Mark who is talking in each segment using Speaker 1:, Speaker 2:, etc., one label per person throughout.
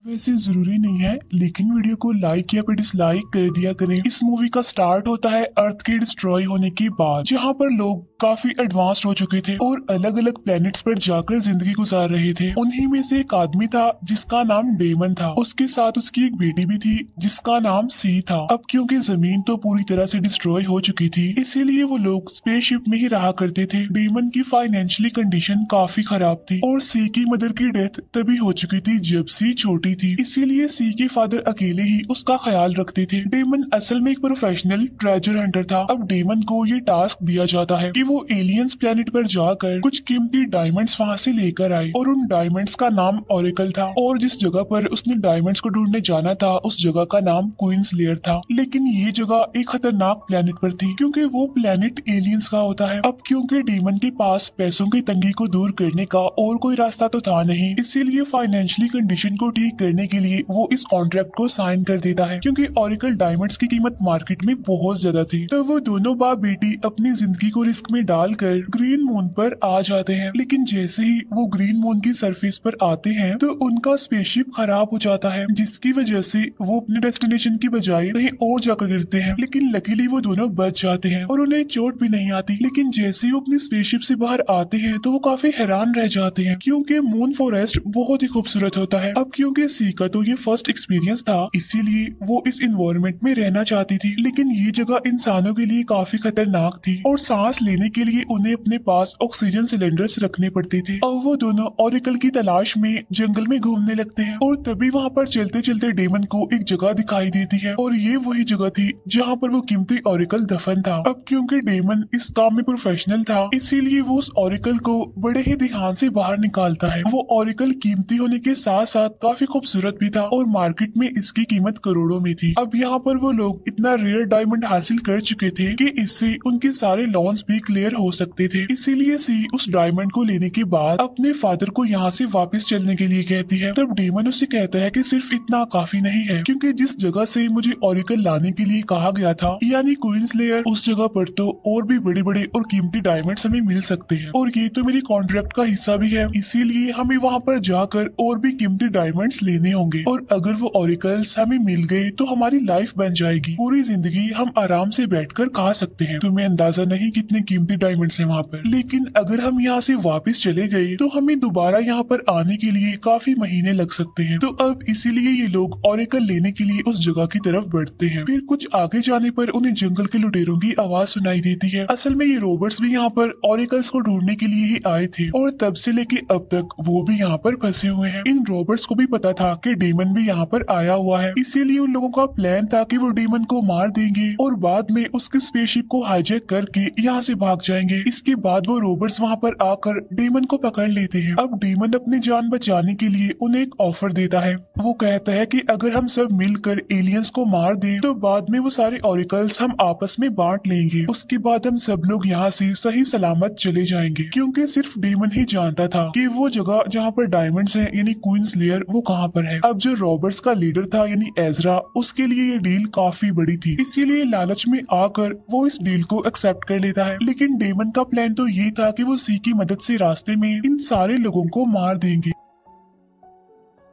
Speaker 1: वैसे जरूरी नहीं है, लेकिन वीडियो को लाइक या फिर डिसलाइक कर दिया करें। इस मूवी का स्टार्ट होता है अर्थ के डिस्ट्रॉय होने के बाद, जहां पर लोग काफी एडवांस्ड हो चुके थे और अलग अलग प्लैनेट्स पर जाकर जिंदगी गुजार रहे थे। उन्हीं में से एक आदमी था जिसका नाम डेमन था। उसके साथ उसकी एक बेटी भी थी जिसका नाम सी था। अब क्योंकि जमीन तो पूरी तरह से डिस्ट्रॉय हो चुकी थी, इसीलिए वो लोग स्पेसशिप में ही रहा करते थे। डेमन की फाइनेंशियली कंडीशन काफी खराब थी और सी की मदर की डेथ तभी हो चुकी थी जब सी छोटी थी, इसीलिए सी के फादर अकेले ही उसका ख्याल रखते थे। डेमन असल में एक प्रोफेशनल ट्रेजर हंटर था। अब डेमन को ये टास्क दिया जाता है कि वो एलियंस प्लेनेट पर जाकर कुछ कीमती डायमंड्स वहाँ से लेकर आए, और उन डायमंड्स का नाम ओरेकल था। और जिस जगह पर उसने डायमंड्स को ढूंढने जाना था उस जगह का नाम क्वींस लेयर था। लेकिन ये जगह एक खतरनाक प्लेनेट पर थी क्योंकि वो प्लेनेट एलियंस का होता है। अब क्योंकि डेमन के पास पैसों की तंगी को दूर करने का और कोई रास्ता तो था नहीं, इसीलिए फाइनेंशियली कंडीशन को ठीक करने के लिए वो इस कॉन्ट्रैक्ट को साइन कर देता है। क्योंकि ओरेकल डायमंड्स की कीमत मार्केट में बहुत ज्यादा थी, तो वो दोनों बाप बेटी अपनी जिंदगी को रिस्क में डालकर ग्रीन मून पर आ जाते हैं। लेकिन जैसे ही वो ग्रीन मून की सरफेस पर आते हैं तो उनका स्पेसशिप खराब हो जाता है, जिसकी वजह से वो अपने डेस्टिनेशन की बजाय कहीं और जाकर गिरते हैं। लेकिन लकीली वो दोनों बच जाते हैं और उन्हें चोट भी नहीं आती। लेकिन जैसे ही वो अपनी स्पेसशिप से बाहर आते हैं तो वो काफी हैरान रह जाते हैं क्योंकि मून फॉरेस्ट बहुत ही खूबसूरत होता है। अब क्योंकि सी का तो ये फर्स्ट एक्सपीरियंस था, इसीलिए वो इस इन्वायरमेंट में रहना चाहती थी। लेकिन ये जगह इंसानों के लिए काफी खतरनाक थी और सांस लेने के लिए उन्हें अपने पास ऑक्सीजन सिलेंडर्स रखने पड़ते थे। अब वो दोनों ओरेकल की तलाश में जंगल में घूमने लगते हैं और तभी वहाँ पर चलते चलते डेमन को एक जगह दिखाई देती है, और ये वही जगह थी जहाँ पर वो कीमती ओरेकल दफन था। अब क्योंकि डेमन इस काम में प्रोफेशनल था, इसीलिए वो उस ओरेकल को बड़े ही ध्यान से बाहर निकालता है। वो ओरेकल कीमती होने के साथ साथ काफी खूबसूरत भी था और मार्केट में इसकी कीमत करोड़ों में थी। अब यहाँ पर वो लोग इतना रेयर डायमंड हासिल कर चुके थे कि इससे उनके सारे लॉन्स भी क्लियर हो सकते थे। इसीलिए सी उस डायमंड को लेने के बाद अपने फादर को यहाँ से वापस चलने के लिए कहती है। तब डेमन उसे कहता है कि सिर्फ इतना काफी नहीं है, क्योंकि जिस जगह से मुझे ओरेकल लाने के लिए कहा गया था यानी क्वींस लेयर, उस जगह पर तो और भी बड़े बड़े और कीमती डायमंड्स हमें मिल सकते हैं और ये तो मेरी कॉन्ट्रैक्ट का हिस्सा भी है। इसीलिए हमें वहाँ पर जाकर और भी कीमती डायमंड्स लेने होंगे, और अगर वो ओरेकल्स हमें मिल गए तो हमारी लाइफ बन जाएगी। पूरी जिंदगी हम आराम से बैठकर खा सकते हैं। तुम्हें अंदाजा नहीं कितने कीमती डायमंड्स हैं वहाँ पर। लेकिन अगर हम यहाँ से वापस चले गए तो हमें दोबारा यहाँ पर आने के लिए काफी महीने लग सकते हैं। तो अब इसीलिए ये लोग ओरेकल लेने के लिए उस जगह की तरफ बढ़ते हैं। फिर कुछ आगे जाने पर उन्हें जंगल के लुटेरों की आवाज सुनाई देती है। असल में ये रोबर्ट्स भी यहाँ पर ओरेकल्स को ढूंढने के लिए ही आए थे और तब से लेके अब तक वो भी यहाँ पर फंसे हुए हैं। इन रोबर्ट्स को भी पता था कि डेमन भी यहाँ पर आया हुआ है, इसीलिए उन लोगों का प्लान था कि वो डेमन को मार देंगे और बाद में उसके स्पेसशिप को हाईजैक करके यहाँ से भाग जाएंगे। इसके बाद वो रोबर्ट्स वहाँ पर आकर डेमन को पकड़ लेते हैं। अब डेमन अपनी जान बचाने के लिए उन्हें एक ऑफर देता है। वो कहता है कि अगर हम सब मिलकर एलियंस को मार दें तो बाद में वो सारे ओरेकल्स हम आपस में बांट लेंगे। उसके बाद हम सब लोग यहाँ से सही सलामत चले जाएंगे, क्योंकि सिर्फ डेमन ही जानता था कि वो जगह जहाँ पर डायमंड्स हैं यानी क्वींस लेयर वो कहाँ पर है। अब जो रॉबर्ट्स का लीडर था यानी एजरा, उसके लिए ये डील काफी बड़ी थी, इसीलिए लालच में आकर वो इस डील को एक्सेप्ट कर लेता है। लेकिन डेमन का प्लान तो ये था कि वो सी की मदद से रास्ते में इन सारे लोगों को मार देंगे।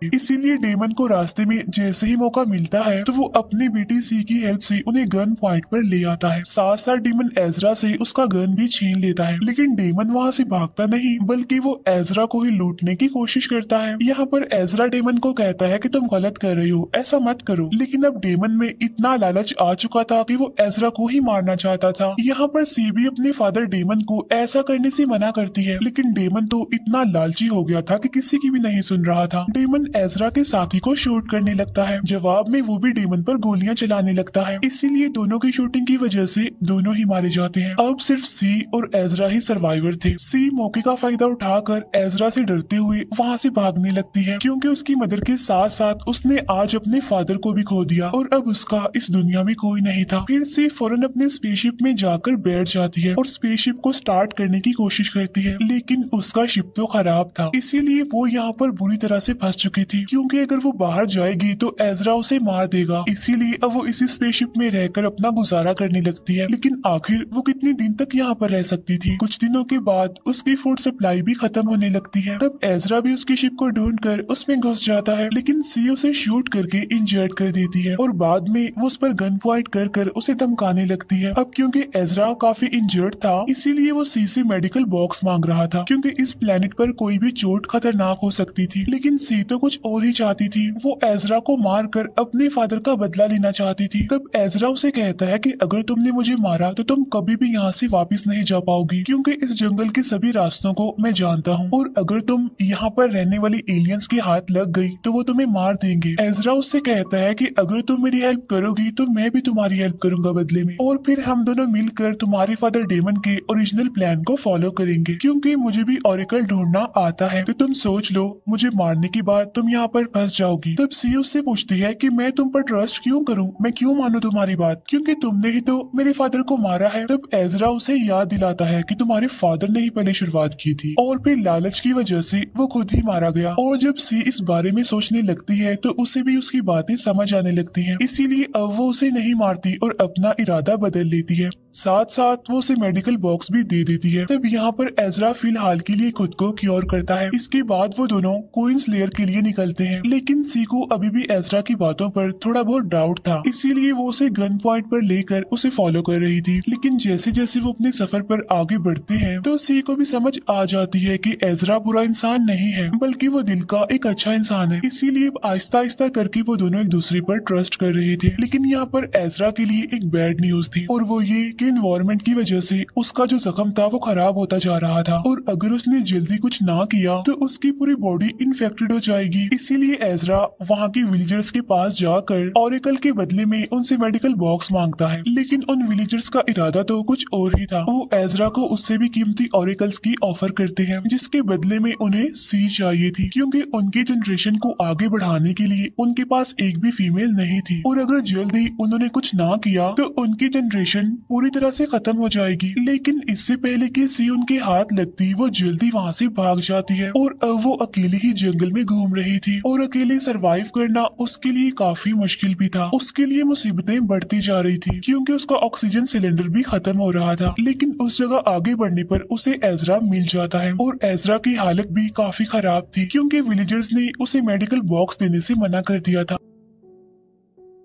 Speaker 1: इसीलिए डेमन को रास्ते में जैसे ही मौका मिलता है तो वो अपनी बेटी सी की हेल्प से उन्हें गन पॉइंट पर ले आता है। साथ साथ डेमन एजरा से उसका गन भी छीन लेता है। लेकिन डेमन वहाँ से भागता नहीं, बल्कि वो एजरा को ही लूटने की कोशिश करता है। यहाँ पर एजरा डेमन को कहता है कि तुम गलत कर रही हो, ऐसा मत करो। लेकिन अब डेमन में इतना लालच आ चुका था कि वो एजरा को ही मारना चाहता था। यहाँ पर सी भी अपने फादर डेमन को ऐसा करने से मना करती है, लेकिन डेमन तो इतना लालची हो गया था कि किसी की भी नहीं सुन रहा था। डेमन एजरा के साथी को शूट करने लगता है। जवाब में वो भी डेमन पर गोलियां चलाने लगता है। इसीलिए दोनों की शूटिंग की वजह से दोनों ही मारे जाते हैं। अब सिर्फ सी और एजरा ही सर्वाइवर थे। सी मौके का फायदा उठाकर एजरा से डरते हुए वहाँ से भागने लगती है, क्योंकि उसकी मदर के साथ साथ उसने आज अपने फादर को भी खो दिया और अब उसका इस दुनिया में कोई नहीं था। फिर सी फौरन अपने स्पेसशिप में जाकर बैठ जाती है और स्पेसशिप को स्टार्ट करने की कोशिश करती है, लेकिन उसका शिप तो खराब था, इसीलिए वो यहाँ पर बुरी तरह से फंस चुके चुकी थी, क्योंकि अगर वो बाहर जाएगी तो एजरा उसे मार देगा। इसीलिए अब वो इसी स्पेसशिप में रहकर अपना गुजारा करने लगती है। लेकिन आखिर वो कितने दिन तक यहाँ पर रह सकती थी। कुछ दिनों के बाद उसकी फूड सप्लाई भी खत्म होने लगती है। तब एजरा भी उसकी शिप को ढूंढकर उसमें घुस जाता है, लेकिन सी उसे शूट करके इंजर्ड कर देती है और बाद में वो उस पर गन पॉइंट कर उसे धमकाने लगती है। अब क्योंकि एजरा काफी इंजर्ड था, इसीलिए वो सी से मेडिकल बॉक्स मांग रहा था, क्योंकि इस प्लेनेट पर कोई भी चोट खतरनाक हो सकती थी। लेकिन सी तो कुछ और ही चाहती थी। वो एजरा को मारकर अपने फादर का बदला लेना चाहती थी। तब एजरा उसे कहता है कि अगर तुमने मुझे मारा तो तुम कभी भी यहाँ से वापस नहीं जा पाओगी, क्योंकि इस जंगल के सभी रास्तों को मैं जानता हूँ, और अगर तुम यहाँ पर रहने वाली एलियंस के हाथ लग गई तो वो तुम्हें मार देंगे। एजरा उससे कहता है कि अगर तुम मेरी हेल्प करोगी तो मैं भी तुम्हारी हेल्प करूंगा बदले में, और फिर हम दोनों मिलकर तुम्हारे फादर डेमन के ओरिजिनल प्लान को फॉलो करेंगे, क्योंकि मुझे भी ऑरिकल ढूंढना आता है। तो तुम सोच लो, मुझे मारने के बाद तुम यहाँ पर फंस जाओगी। तब सी उससे पूछती है कि मैं तुम पर ट्रस्ट क्यों करूं, मैं क्यों मानूं तुम्हारी बात, क्योंकि तुमने ही तो मेरे फादर को मारा है। तब एजरा उसे याद दिलाता है कि तुम्हारे फादर ने ही पहले शुरुआत की थी और फिर लालच की वजह से वो खुद ही मारा गया। और जब सी इस बारे में सोचने लगती है तो उसे भी उसकी बातें समझ आने लगती हैं। इसीलिए अब वो उसे नहीं मारती और अपना इरादा बदल लेती है। साथ साथ वो उसे मेडिकल बॉक्स भी दे देती है। तब यहाँ पर एजरा फिलहाल के लिए खुद को क्योर करता है। इसके बाद वो दोनों क्वींस लेयर के लिए निकलते हैं, लेकिन सी को अभी भी एजरा की बातों पर थोड़ा बहुत डाउट था, इसीलिए वो उसे गन पॉइंट पर लेकर उसे फॉलो कर रही थी। लेकिन जैसे जैसे वो अपने सफर पर आगे बढ़ते हैं तो सी को भी समझ आ जाती है कि एजरा बुरा इंसान नहीं है, बल्कि वो दिल का एक अच्छा इंसान है। इसीलिए आहिस्ता आहिस्ता करके वो दोनों एक दूसरे पर ट्रस्ट कर रहे थे। लेकिन यहाँ पर एजरा के लिए एक बैड न्यूज थी, और वो ये कि एनवायरनमेंट की वजह से उसका जो जख्म था वो खराब होता जा रहा था, और अगर उसने जल्दी कुछ ना किया तो उसकी पूरी बॉडी इन्फेक्टेड हो जाएगी। इसीलिए एजरा वहाँ के विलेजर्स के पास जाकर ऑरिकल के बदले में उनसे मेडिकल बॉक्स मांगता है। लेकिन उन विलेजर्स का इरादा तो कुछ और ही था। वो एजरा को उससे भी कीमती ऑरिकल्स की ऑफर करते हैं, जिसके बदले में उन्हें सी चाहिए थी, क्योंकि उनकी जनरेशन को आगे बढ़ाने के लिए उनके पास एक भी फीमेल नहीं थी, और अगर जल्दी उन्होंने कुछ ना किया तो उनकी जनरेशन पूरी तरह से खत्म हो जाएगी। लेकिन इससे पहले कि सी उनके हाथ लगती, वो जल्दी वहाँ से भाग जाती है, और अब वो अकेली ही जंगल में घूम रही थी, और अकेले सरवाइव करना उसके लिए काफी मुश्किल भी था। उसके लिए मुसीबतें बढ़ती जा रही थी, क्योंकि उसका ऑक्सीजन सिलेंडर भी खत्म हो रहा था। लेकिन उस जगह आगे बढ़ने पर उसे एजरा मिल जाता है, और एजरा की हालत भी काफी खराब थी, क्योंकि विलेजर्स ने उसे मेडिकल बॉक्स देने से मना कर दिया था।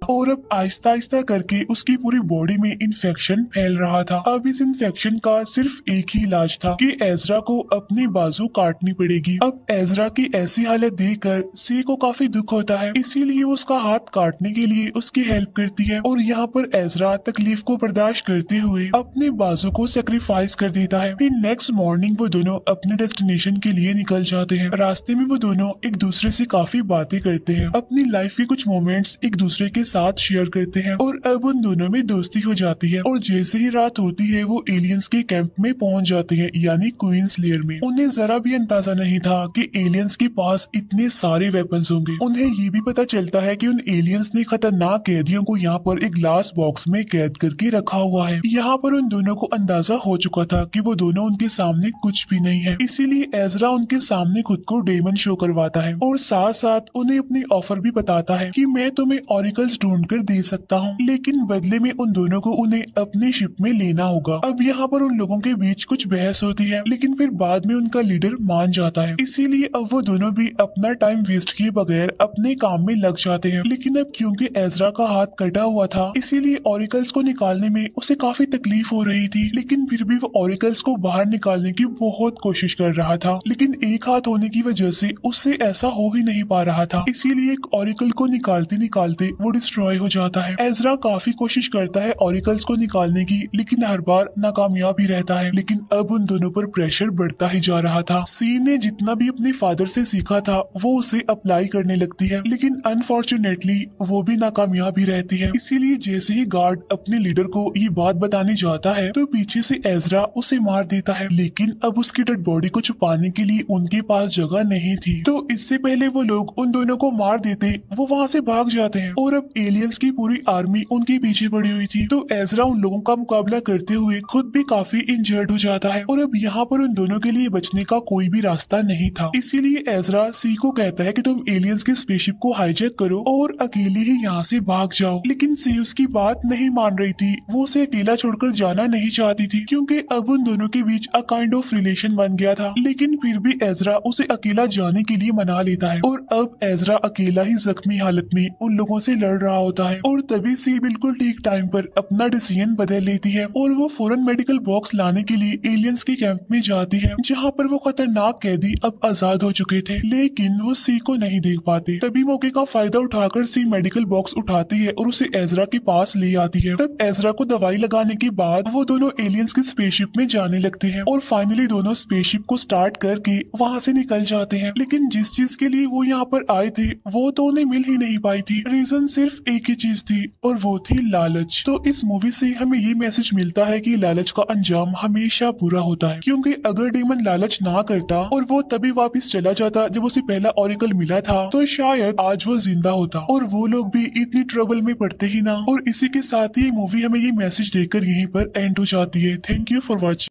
Speaker 1: और अब आहिस्ता आहिस्ता करके उसकी पूरी बॉडी में इन्फेक्शन फैल रहा था। अब इस इन्फेक्शन का सिर्फ एक ही इलाज था कि एजरा को अपनी बाजू काटनी पड़ेगी। अब एजरा की ऐसी हालत देखकर सी को काफी दुख होता है, इसीलिए वो उसका हाथ काटने के लिए उसकी हेल्प करती है, और यहाँ पर एजरा तकलीफ को बर्दाश्त करते हुए अपने बाजू को सेक्रीफाइस कर देता है। फिर नेक्स्ट मॉर्निंग वो दोनों अपने डेस्टिनेशन के लिए निकल जाते हैं। रास्ते में वो दोनों एक दूसरे से काफी बातें करते हैं, अपनी लाइफ के कुछ मोमेंट्स एक दूसरे के साथ शेयर करते हैं, और अब उन दोनों में दोस्ती हो जाती है। और जैसे ही रात होती है वो एलियंस के कैंप में पहुंच जाते हैं, यानी क्वींस लेयर में। उन्हें जरा भी अंदाजा नहीं था कि एलियंस के पास इतने सारे वेपन्स होंगे। उन्हें ये भी पता चलता है कि उन एलियंस ने खतरनाक कैदियों को यहाँ पर एक ग्लास बॉक्स में कैद करके रखा हुआ है। यहाँ पर उन दोनों को अंदाजा हो चुका था कि वो दोनों उनके सामने कुछ भी नहीं है, इसीलिए एजरा उनके सामने खुद को डेमन शो करवाता है, और साथ साथ उन्हें अपनी ऑफर भी बताता है कि मैं तुम्हें ऑरिकल्स ढूंढकर दे सकता हूँ, लेकिन बदले में उन दोनों को उन्हें अपनी शिप में लेना होगा। अब यहाँ पर उन लोगों के बीच कुछ बहस होती है, लेकिन फिर बाद में उनका लीडर मान जाता है। इसीलिए अब वो दोनों भी अपना टाइम वेस्ट किए बगैर अपने काम में लग जाते हैं। लेकिन अब क्योंकि एजरा का हाथ कटा हुआ था, इसीलिए ऑरिकल्स को निकालने में उसे काफी तकलीफ हो रही थी, लेकिन फिर भी वो ऑरिकल्स को बाहर निकालने की बहुत कोशिश कर रहा था। लेकिन एक हाथ होने की वजह से उससे ऐसा हो ही नहीं पा रहा था, इसीलिए एक ऑरिकल को निकालते निकालते वो डिस्ट्रॉय हो जाता है। एजरा काफी कोशिश करता है ऑरिकल्स को निकालने की, लेकिन हर बार नाकामयाब ही रहता है। लेकिन अब उन दोनों पर प्रेशर बढ़ता ही जा रहा था। सी ने जितना भी अपने फादर से सीखा था वो उसे अप्लाई करने लगती है, लेकिन अनफॉर्चुनेटली वो भी नाकामयाब ही रहती है। इसीलिए जैसे ही गार्ड अपने लीडर को ये बात बताने जाता है तो पीछे से एजरा उसे मार देता है, लेकिन अब उसकी डेड बॉडी को छुपाने के लिए उनके पास जगह नहीं थी। तो इससे पहले वो लोग उन दोनों को मार देते वो वहाँ से भाग जाते हैं, और अब एलियंस की पूरी आर्मी उनके पीछे पड़ी हुई थी। तो एजरा उन लोगों का मुकाबला करते हुए खुद भी काफी इंजर्ड हो जाता है और अब यहाँ पर उन दोनों के लिए बचने का कोई भी रास्ता नहीं था। इसीलिए एजरा सी को कहता है कि तुम एलियंस के स्पेसशिप को हाईजैक करो और अकेले ही यहाँ से भाग जाओ। लेकिन सी उसकी बात नहीं मान रही थी, वो उसे अकेला छोड़कर जाना नहीं चाहती थी क्योंकि अब उन दोनों के बीच अ काइंड ऑफ रिलेशन बन गया था। लेकिन फिर भी एजरा उसे अकेला जाने के लिए मना लेता है और अब एजरा अकेला ही जख्मी हालत में उन लोगों से लड़ रहा होता है और तभी सी बिल्कुल ठीक टाइम पर अपना डिसीजन बदल लेती है और वो फौरन मेडिकल बॉक्स लाने के लिए एलियंस के कैंप में जाती है जहाँ पर वो खतरनाक कैदी अब आजाद हो चुके थे। लेकिन वो सी को नहीं देख पाते। तभी मौके का फायदा उठाकर सी मेडिकल बॉक्स उठाती है और उसे एजरा के पास ले आती है। तब एजरा को दवाई लगाने के बाद वो दोनों एलियंस की स्पेसशिप में जाने लगते हैं और फाइनली दोनों स्पेसशिप को स्टार्ट करके वहाँ से निकल जाते हैं। लेकिन जिस चीज के लिए वो यहाँ पर आए थे वो तो उन्हें मिल ही नहीं पाई थी। रीजन सिर्फ एक ही चीज थी और वो थी लालच। तो इस मूवी से हमें ये मैसेज मिलता है कि लालच का अंजाम हमेशा बुरा होता है, क्योंकि अगर डेमन लालच ना करता और वो तभी वापस चला जाता जब उसे पहला ऑरिकल मिला था तो शायद आज वो जिंदा होता और वो लोग भी इतनी ट्रबल में पड़ते ही ना। और इसी के साथ ही मूवी हमें ये मैसेज देकर यहीं पर एंड हो जाती है। Thank you for watching.